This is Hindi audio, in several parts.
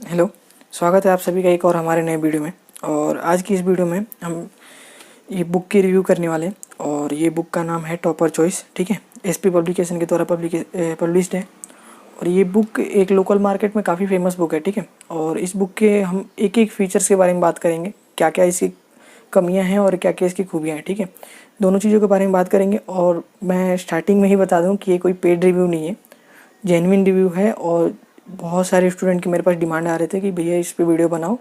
हेलो। स्वागत है आप सभी का एक और हमारे नए वीडियो में। और आज की इस वीडियो में हम ये बुक की रिव्यू करने वाले हैं और ये बुक का नाम है टॉपर चॉइस। ठीक है, एसपी पब्लिकेशन के द्वारा पब्लिश्ड है और ये बुक एक लोकल मार्केट में काफ़ी फेमस बुक है। ठीक है, और इस बुक के हम एक एक फीचर्स के बारे में बात करेंगे, क्या क्या इसकी कमियां हैं और क्या क्या इसकी खूबियाँ हैं। ठीक है, दोनों चीज़ों के बारे में बात करेंगे। और मैं स्टार्टिंग में ही बता दूं कि ये कोई पेड रिव्यू नहीं है, जेन्युइन रिव्यू है। और बहुत सारे स्टूडेंट के मेरे पास डिमांड आ रहे थे कि भैया इस पे वीडियो बनाओ,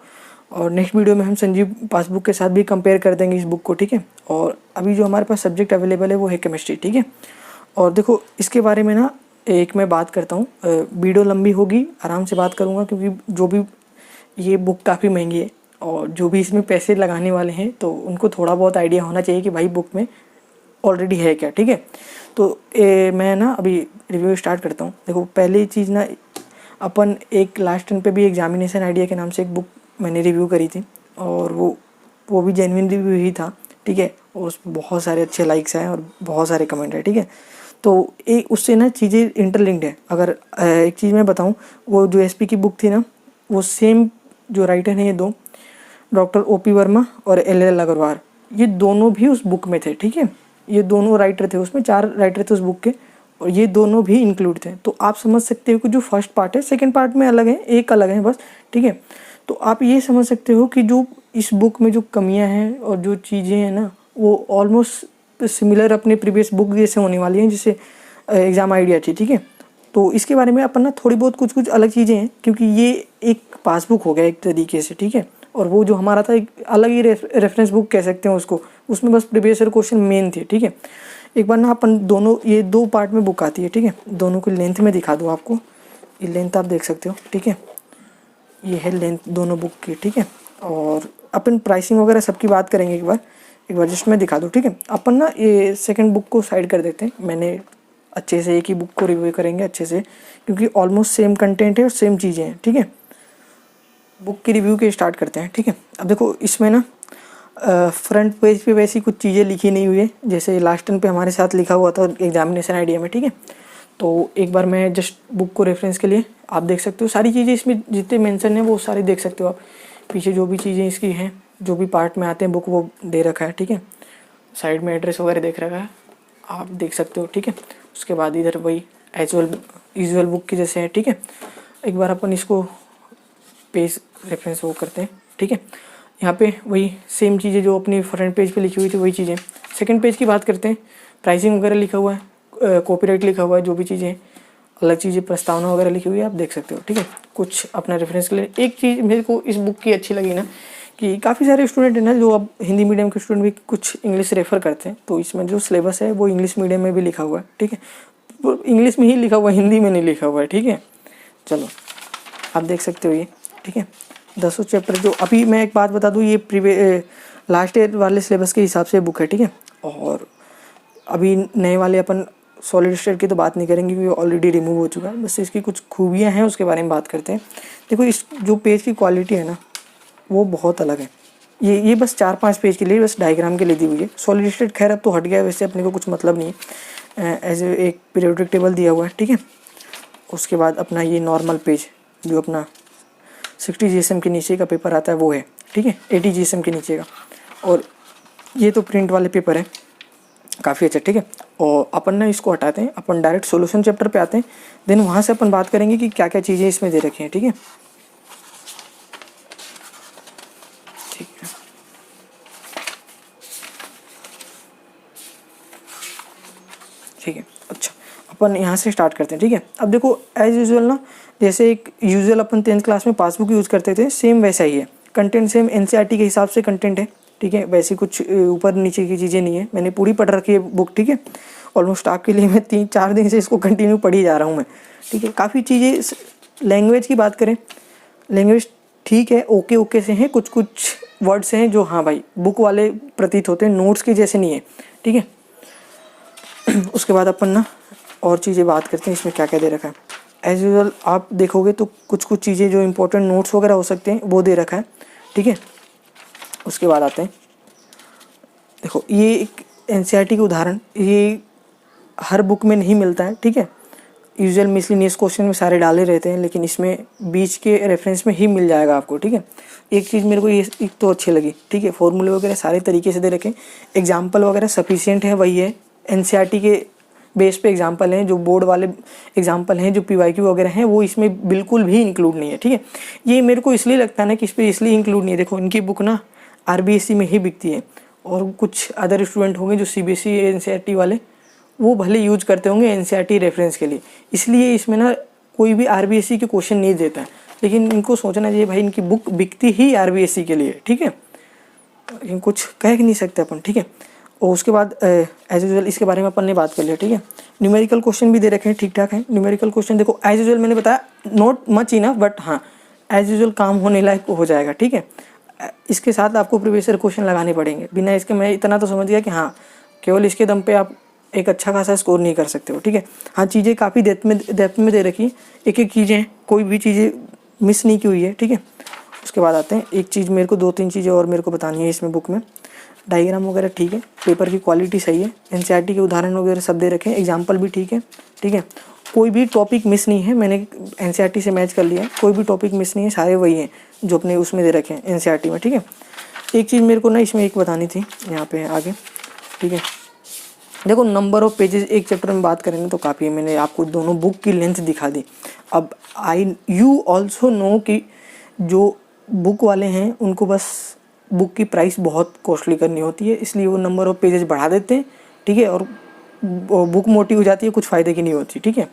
और नेक्स्ट वीडियो में हम संजीव पासबुक के साथ भी कंपेयर कर देंगे इस बुक को। ठीक है, और अभी जो हमारे पास सब्जेक्ट अवेलेबल है वो है केमिस्ट्री। ठीक है, और देखो इसके बारे में ना एक मैं बात करता हूँ, वीडियो लंबी होगी, आराम से बात करूँगा क्योंकि जो भी ये बुक काफ़ी महंगी है और जो भी इसमें पैसे लगाने वाले हैं तो उनको थोड़ा बहुत आइडिया होना चाहिए कि भाई बुक में ऑलरेडी है क्या। ठीक है, तो मैं ना अभी रिव्यू स्टार्ट करता हूँ। देखो पहली चीज़ ना, अपन एक लास्ट टर्न पे भी एग्जामिनेशन आइडिया के नाम से एक बुक मैंने रिव्यू करी थी और वो भी जेन्युइन रिव्यू ही था। ठीक है, और उस पर बहुत सारे अच्छे लाइक्स आए और बहुत सारे कमेंट है। ठीक है, तो एक उससे ना चीज़ें इंटरलिंक्ड है। अगर एक चीज़ मैं बताऊँ, वो जो एसपी की बुक थी ना, वो सेम जो राइटर हैं ये दो, डॉक्टर ओपी वर्मा और एल अग्रवाल, ये दोनों भी उस बुक में थे। ठीक है, ये दोनों राइटर थे, उसमें 4 राइटर थे उस बुक के और ये दोनों भी इंक्लूड थे। तो आप समझ सकते हो कि जो फर्स्ट पार्ट है, सेकंड पार्ट में अलग है, एक अलग है बस। ठीक है, तो आप ये समझ सकते हो कि जो इस बुक में जो कमियां हैं और जो चीज़ें हैं ना, वो ऑलमोस्ट सिमिलर अपने प्रीवियस बुक जैसे होने वाली हैं, जिससे एग्ज़ाम आइडिया थी। ठीक है, तो इसके बारे में अपन ना थोड़ी बहुत कुछ अलग चीज़ें हैं क्योंकि ये एक पासबुक हो गया एक तरीके से। ठीक है, और वो जो हमारा था एक अलग ही रेफरेंस बुक कह सकते हैं उसको, उसमें बस प्रीवियस ईयर क्वेश्चन मेन थे। ठीक है, एक बार ना अपन दोनों, ये 2 पार्ट में बुक आती है। ठीक है, दोनों की लेंथ में दिखा दूँ आपको, ये लेंथ आप देख सकते हो। ठीक है, ये है लेंथ दोनों बुक की। ठीक है, और अपन प्राइसिंग वगैरह सबकी बात करेंगे एक बार जस्ट मैं दिखा दूँ। ठीक है, अपन ना ये सेकंड बुक को साइड कर देते हैं, मैंने अच्छे से एक ही बुक को रिव्यू करेंगे अच्छे से क्योंकि ऑलमोस्ट सेम कंटेंट है और सेम चीज़ें हैं। ठीक है, बुक की रिव्यू के स्टार्ट करते हैं। ठीक है, अब देखो इसमें ना फ्रंट पेज पे वैसी कुछ चीज़ें लिखी नहीं हुई है जैसे लास्ट टर्न पे हमारे साथ लिखा हुआ था एग्जामिनेशन आइडिया में। ठीक है, तो एक बार मैं जस्ट बुक को रेफरेंस के लिए आप देख सकते हो, सारी चीज़ें इसमें जितने मेंशन है वो सारी देख सकते हो आप। पीछे जो भी चीज़ें इसकी हैं, जो भी पार्ट में आते हैं बुक, वो दे रखा है। ठीक है, साइड में एड्रेस वगैरह देख रखा है, आप देख सकते हो। ठीक है, उसके बाद इधर वही यूजुअल बुक की जैसे है। ठीक है, एक बार अपन इसको पेज रेफरेंस वो करते हैं। ठीक है, यहाँ पे वही सेम चीज़ें जो अपनी फ्रंट पेज पे लिखी हुई थी वही चीज़ें। सेकंड पेज की बात करते हैं, प्राइसिंग वगैरह लिखा हुआ है, कॉपीराइट लिखा हुआ है, जो भी चीज़ें अलग चीज़ें प्रस्तावना वगैरह लिखी हुई है आप देख सकते हो। ठीक है, कुछ अपना रेफरेंस के लिए। एक चीज़ मेरे को इस बुक की अच्छी लगी ना कि काफ़ी सारे स्टूडेंट हैं ना जो अब हिंदी मीडियम के स्टूडेंट भी कुछ इंग्लिश रेफ़र करते हैं, तो इसमें जो सिलेबस है वो इंग्लिश मीडियम में भी लिखा हुआ है। ठीक है, वो इंग्लिश में ही लिखा हुआ है, हिंदी में नहीं लिखा हुआ है। ठीक है, चलो आप देख सकते हो ये। ठीक है, 10 चैप्टर जो अभी मैं एक बात बता दूँ, ये लास्ट ईयर वाले सिलेबस के हिसाब से बुक है। ठीक है, और अभी नए वाले अपन सॉलिड स्टेट की तो बात नहीं करेंगे क्योंकि ऑलरेडी रिमूव हो चुका है, बस इसकी कुछ खूबियाँ हैं उसके बारे में बात करते हैं। देखो इस जो पेज की क्वालिटी है ना वो बहुत अलग है। ये बस 4-5 पेज के लिए, बस डायग्राम के लिए दी हुई है। सॉलिड स्टेट खैर अब तो हट गया, वैसे अपने को कुछ मतलब नहीं है, एज एक पीरियोडिक टेबल दिया हुआ है। ठीक है, उसके बाद अपना ये नॉर्मल पेज जो अपना 60 GSM के नीचे का पेपर आता है वो है। ठीक है, 80 GSM के नीचे का, और ये तो प्रिंट वाले पेपर है काफ़ी अच्छा। ठीक है, और अपन ना इसको हटाते हैं, अपन डायरेक्ट सॉल्यूशन चैप्टर पे आते हैं, देन वहाँ से अपन बात करेंगे कि क्या क्या चीज़ें इसमें दे रखी हैं। ठीक है, ठीक है, ठीक है, अच्छा अपन यहाँ से स्टार्ट करते हैं। ठीक है, अब देखो एज यूजुअल ना, जैसे एक यूजुअल अपन 10th क्लास में पासबुक यूज़ करते थे, सेम वैसा ही है। कंटेंट सेम एनसीईआरटी के हिसाब से कंटेंट है। ठीक है, वैसी कुछ ऊपर नीचे की चीज़ें नहीं है, मैंने पूरी पढ़ रखी है बुक। ठीक है, ऑलमोस्ट आपके लिए मैं 3-4 दिन से इसको कंटिन्यू पढ़ी जा रहा हूँ मैं। ठीक है, काफ़ी चीज़ें, लैंग्वेज की बात करें, लैंग्वेज ठीक है, ओके ओके से हैं, कुछ कुछ वर्ड्स हैं जो हाँ भाई बुक वाले प्रतीत होते हैं, नोट्स के जैसे नहीं है। ठीक है, उसके बाद अपन ना और चीज़ें बात करते हैं इसमें क्या क्या दे रखा है। एज यूजुअल आप देखोगे तो कुछ कुछ चीज़ें जो इंपॉर्टेंट नोट्स वगैरह हो सकते हैं वो दे रखा है। ठीक है, उसके बाद आते हैं, देखो ये एक एनसीईआरटी का उदाहरण, ये हर बुक में नहीं मिलता है। ठीक है, यूजुअल मिसलिनियस क्वेश्चन में सारे डाले रहते हैं, लेकिन इसमें बीच के रेफरेंस में ही मिल जाएगा आपको, ठीक है। एक चीज़ मेरे को ये एक तो अच्छी लगी, ठीक है, फॉर्मूले वगैरह सारे तरीके से दे रखे, एग्जाम्पल वगैरह सफिशिएंट है, वही है एनसीईआरटी के बेस पे एग्जाम्पल हैं, जो बोर्ड वाले एग्जाम्पल हैं, जो पीवाईक्यू वगैरह हैं वो इसमें बिल्कुल भी इंक्लूड नहीं है, ठीक है। ये मेरे को इसलिए लगता है ना कि इस पर इसलिए इंक्लूड नहीं है, देखो इनकी बुक ना आरबीएसई में ही बिकती है, और कुछ अदर स्टूडेंट होंगे जो सीबीएसई एनसीईआरटी वाले, वो भले यूज करते होंगे एनसीईआरटी रेफरेंस के लिए, इसलिए इसमें ना कोई भी आरबीएसई के क्वेश्चन नहीं देता है, लेकिन इनको सोचना चाहिए भाई इनकी बुक बिकती ही आरबीएसई के लिए, ठीक है, लेकिन कुछ कह नहीं सकते अपन, ठीक है। और उसके बाद एज यूजुअल इसके बारे में अपन ने बात कर लिया, ठीक है। न्यूमेरिकल क्वेश्चन भी दे रखे हैं, ठीक ठाक है न्यूमेरिकल क्वेश्चन। देखो एज यूजुअल मैंने बताया नॉट मच इनफ, बट हाँ एज यूजुअल काम होने लायक हो जाएगा, ठीक है। इसके साथ आपको प्रीवियस ईयर क्वेश्चन लगाने पड़ेंगे, बिना इसके मैं इतना तो समझ गया कि हाँ केवल इसके दम पे आप एक अच्छा खासा स्कोर नहीं कर सकते हो, ठीक है। हाँ चीज़ें काफ़ी डेप्थ में दे रखी, एक एक चीज़ें, कोई भी चीज़ें मिस नहीं की हुई है, ठीक है। उसके बाद आते हैं एक चीज़, मेरे को 2-3 चीज़ें और मेरे को बतानी है इसमें बुक में। डायग्राम वगैरह ठीक है, पेपर की क्वालिटी सही है, एनसीईआरटी के उदाहरण वगैरह सब दे रखे हैं, एग्जाम्पल भी ठीक है, ठीक है। कोई भी टॉपिक मिस नहीं है, मैंने एनसीईआरटी से मैच कर लिया है, कोई भी टॉपिक मिस नहीं है, सारे वही हैं जो अपने उसमें दे रखे हैं एनसीईआरटी में, ठीक है। एक चीज़ मेरे को ना इसमें एक बतानी थी यहाँ पे आगे, ठीक है। देखो नंबर ऑफ पेजेस एक चैप्टर में बात करेंगे तो काफ़ी है, मैंने आपको दोनों बुक की लेंथ दिखा दी। अब यू ऑल्सो नो कि जो बुक वाले हैं उनको बस बुक की प्राइस बहुत कॉस्टली करनी होती है, इसलिए वो नंबर ऑफ पेजेस बढ़ा देते हैं, ठीक है, और बुक मोटी हो जाती है, कुछ फ़ायदे की नहीं होती, ठीक है।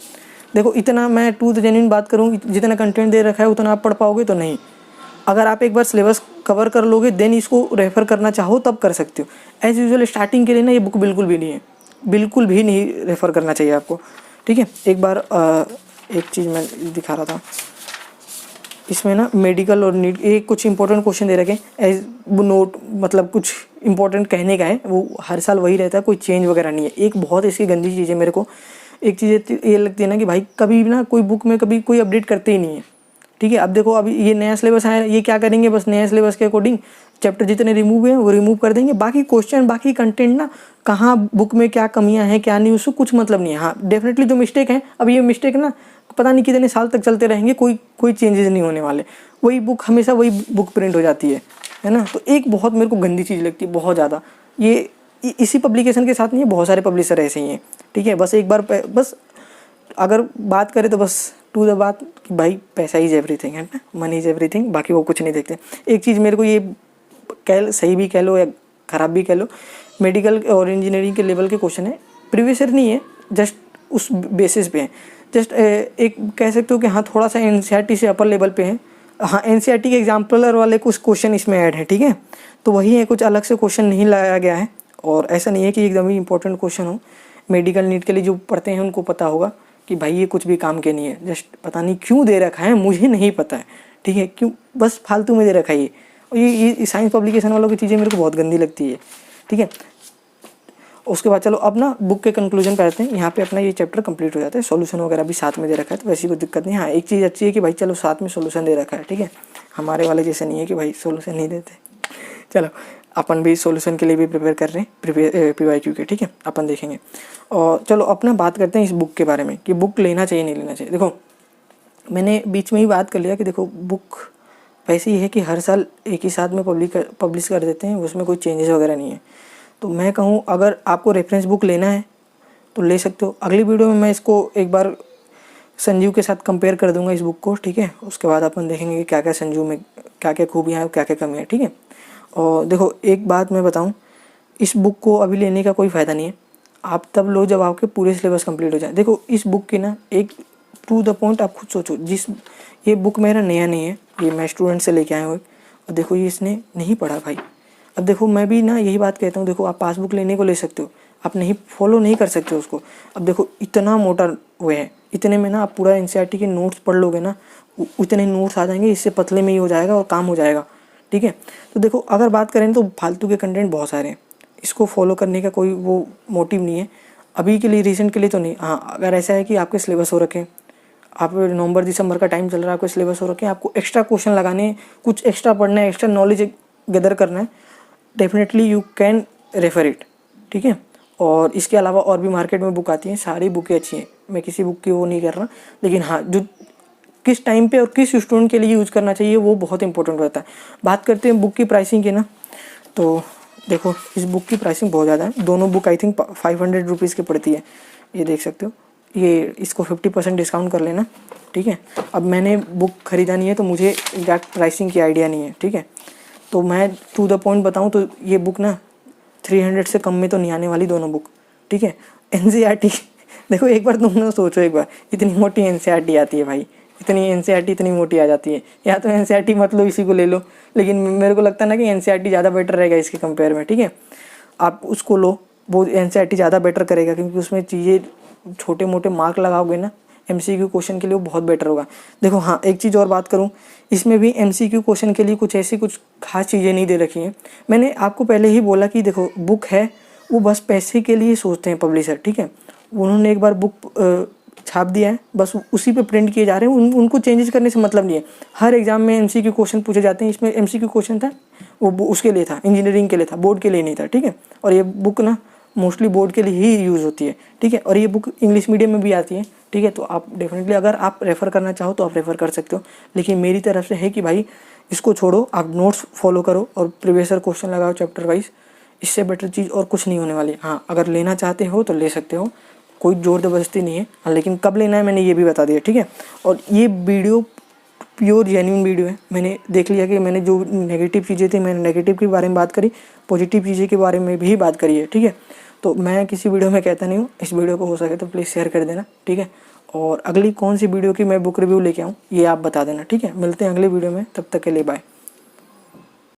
देखो इतना मैं टू द जेन्युइन बात करूँ, जितना कंटेंट दे रखा है उतना आप पढ़ पाओगे तो नहीं। अगर आप एक बार सिलेबस कवर कर लोगे देन इसको रेफ़र करना चाहो तब कर सकते हो। एज़ यूजुअल स्टार्टिंग के लिए ना ये बुक बिल्कुल भी नहीं है, बिल्कुल भी नहीं रेफ़र करना चाहिए आपको, ठीक है। एक बार एक चीज़ मैं दिखा रहा था इसमें ना मेडिकल और नीट, एक कुछ इंपॉर्टेंट क्वेश्चन दे रखे एज नोट, मतलब कुछ इंपॉर्टेंट कहने का है, वो हर साल वही रहता है, कोई चेंज वगैरह नहीं है। एक बहुत इसकी गंदी चीज़ है, मेरे को एक चीज़ ये लगती है ना कि भाई कभी ना कोई बुक में कभी कोई अपडेट करते ही नहीं है, ठीक है। अब देखो अभी ये नया सिलेबस आया, ये क्या करेंगे, बस नया सिलेबस के अकॉर्डिंग चैप्टर जितने रिमूव हुए हैं वो रिमूव कर देंगे, बाकी क्वेश्चन बाकी कंटेंट ना कहाँ बुक में क्या कमियां हैं क्या नहीं, उसको कुछ मतलब नहीं है। हाँ डेफिनेटली जो मिस्टेक है, अब ये मिस्टेक ना पता नहीं कितने साल तक चलते रहेंगे, कोई चेंजेस नहीं होने वाले, वही बुक हमेशा वही बुक प्रिंट हो जाती है ना। तो एक बहुत मेरे को गंदी चीज़ लगती है, बहुत ज़्यादा। ये इसी पब्लिकेशन के साथ नहीं है, बहुत सारे पब्लिशर ऐसे ही हैं, ठीक है। बस एक बार बस अगर बात करें तो बस टू द बात कि भाई पैसा इज एवरीथिंग, है ना, मनी इज एवरीथिंग, बाकी वो कुछ नहीं देखते। एक चीज़ मेरे को ये सही भी कह लो या ख़राब भी कह लो, मेडिकल और इंजीनियरिंग के लेवल के क्वेश्चन है, प्रीवियस ईयर नहीं है, जस्ट उस बेसिस पे है, जस्ट एक कह सकते हो कि हाँ थोड़ा सा एनसीईआरटी से अपर लेवल पे है। हाँ एनसीईआरटी के एग्जाम्पलर वाले कुछ क्वेश्चन इसमें ऐड है, ठीक है, तो वही है, कुछ अलग से क्वेश्चन नहीं लाया गया है। और ऐसा नहीं है कि एकदम ही इंपॉर्टेंट क्वेश्चन हो, मेडिकल नीट के लिए जो पढ़ते हैं उनको पता होगा कि भाई ये कुछ भी काम के नहीं है, जस्ट पता नहीं क्यों दे रखा है, मुझे नहीं पता है, ठीक है, क्यों बस फालतू में दे रखा है ये। और ये साइंस पब्लिकेशन वालों की चीज़ें मेरे को बहुत गंदी लगती है, ठीक है। उसके बाद चलो अब ना बुक के कंक्लूजन पे आते हैं। यहाँ पे अपना ये चैप्टर कंप्लीट हो जाता है, सॉल्यूशन वगैरह भी साथ में दे रखा है, तो वैसी कोई दिक्कत नहीं। हाँ एक चीज़ अच्छी है कि भाई चलो साथ में सॉल्यूशन दे रखा है, ठीक है, हमारे वाले जैसे नहीं है कि भाई सॉल्यूशन नहीं देते। चलो अपन भी सॉल्यूशन के लिए भी प्रिपेयर कर रहे हैं, पीवाईक्यू के, ठीक है, अपन देखेंगे। और चलो अपना बात करते हैं इस बुक के बारे में कि बुक लेना चाहिए नहीं लेना चाहिए। देखो मैंने बीच में ही बात कर लिया कि देखो बुक वैसे ही है कि हर साल एक ही साथ में पब्लिश कर देते हैं, उसमें कोई चेंजेस वगैरह नहीं है। तो मैं कहूँ अगर आपको रेफरेंस बुक लेना है तो ले सकते हो। अगली वीडियो में मैं इसको एक बार संजीव के साथ कंपेयर कर दूंगा इस बुक को, ठीक है। उसके बाद अपन देखेंगे कि क्या क्या संजीव में क्या क्या खूबियाँ हैं, क्या क्या कमियाँ, ठीक है। और देखो एक बात मैं बताऊँ, इस बुक को अभी लेने का कोई फ़ायदा नहीं है, आप तब लो जब आपके पूरे सिलेबस कंप्लीट हो जाए। देखो इस बुक की ना एक टू द पॉइंट आप खुद सोचो, ये बुक मेरा नया नहीं है, ये मैं स्टूडेंट से लेके आया हूँ, और देखो ये इसने नहीं पढ़ा भाई। अब देखो मैं भी ना यही बात कहता हूँ, देखो आप पासबुक लेने को ले सकते हो, आप नहीं फॉलो नहीं कर सकते उसको। अब देखो इतना मोटा वो है, इतने में ना आप पूरा एनसीईआरटी के नोट्स पढ़ लोगे ना, उतने नोट्स आ जाएंगे, इससे पतले में ही हो जाएगा और काम हो जाएगा, ठीक है। तो देखो अगर बात करें तो फालतू के कंटेंट बहुत सारे हैं, इसको फॉलो करने का कोई वो मोटिव नहीं है अभी के लिए, रिसेंट के लिए तो नहीं। हाँ अगर ऐसा है कि आपके सिलेबस हो रखे, आप नवंबर दिसंबर का टाइम चल रहा है, आपको सिलेबस हो रखे, आपको एक्स्ट्रा क्वेश्चन लगाने, कुछ एक्स्ट्रा पढ़ना है, एक्स्ट्रा नॉलेज गैदर करना है, definitely you can refer it, ठीक है। और इसके अलावा और भी मार्केट में बुक आती हैं, सारी बुकें अच्छी हैं, मैं किसी बुक की वो नहीं कर रहा, लेकिन हाँ जो किस टाइम पे और किस स्टूडेंट के लिए यूज़ करना चाहिए वो बहुत इंपॉर्टेंट रहता है। बात करते हैं बुक की प्राइसिंग की ना, तो देखो इस बुक की प्राइसिंग बहुत ज़्यादा है। दोनों बुक आई थिंक 500 रुपीज़ की पड़ती है, ये देख सकते हो। ये इसको 50% डिस्काउंट कर लेना, ठीक है। अब मैंने बुक ख़रीदा नहीं है तो मुझे एग्जैक्ट प्राइसिंग की आइडिया नहीं है, ठीक है। तो मैं टू द पॉइंट बताऊँ तो ये बुक ना 300 से कम में तो नहीं आने वाली दोनों बुक, ठीक है। NCERT देखो एक बार तुम ना सोचो, एक बार इतनी मोटी NCERT आती है भाई, इतनी NCERT इतनी मोटी आ जाती है। या तो NCERT मत लो, इसी को ले लो, लेकिन मेरे को लगता है ना कि NCERT ज़्यादा बेटर रहेगा इसके कंपेयर में, ठीक है। आप उसको लो, वो NCERT ज़्यादा बेटर करेगा, क्योंकि उसमें चीज़ें छोटे मोटे मार्क लगाओगे ना MCQ क्वेश्चन के लिए वो बहुत बेटर होगा। देखो हाँ एक चीज़ और बात करूँ, इसमें भी MCQ क्वेश्चन के लिए कुछ ऐसी कुछ खास चीज़ें नहीं दे रखी हैं। मैंने आपको पहले ही बोला कि देखो बुक है वो बस पैसे के लिए सोचते हैं पब्लिशर, ठीक है। उन्होंने एक बार बुक छाप दिया है, बस उसी पे प्रिंट किए जा रहे हैं, उनको चेंजेस करने से मतलब नहीं है। हर एग्जाम में MCQ क्वेश्चन पूछे जाते हैं, इसमें MCQ क्वेश्चन था वो उसके लिए था, इंजीनियरिंग के लिए था, बोर्ड के लिए नहीं था, ठीक है। और ये बुक ना मोस्टली बोर्ड के लिए ही यूज़ होती है, ठीक है। और ये बुक इंग्लिश मीडियम में भी आती है, ठीक है। तो आप डेफिनेटली अगर आप रेफ़र करना चाहो तो आप रेफ़र कर सकते हो, लेकिन मेरी तरफ से है कि भाई इसको छोड़ो, आप नोट्स फॉलो करो और प्रीवियस ईयर क्वेश्चन लगाओ चैप्टर वाइज। इससे बेटर चीज़ और कुछ नहीं होने वाली। हाँ अगर लेना चाहते हो तो ले सकते हो, कोई ज़ोर ज़बरदस्ती नहीं है। हाँ लेकिन कब लेना है मैंने ये भी बता दिया, ठीक है। और ये वीडियो प्योर जेन्युइन वीडियो है। मैंने देख लिया कि मैंने जो नेगेटिव चीज़ें थी, मैंने नेगेटिव के बारे में बात करी, पॉजिटिव चीज़ें के बारे में भी बात करी है, ठीक है। तो मैं किसी वीडियो में कहता नहीं हूँ, इस वीडियो को हो सके तो प्लीज़ शेयर कर देना, ठीक है। और अगली कौन सी वीडियो की मैं बुक रिव्यू लेके आऊँ ये आप बता देना, ठीक है। मिलते हैं अगली वीडियो में, तब तक के लिए बाय।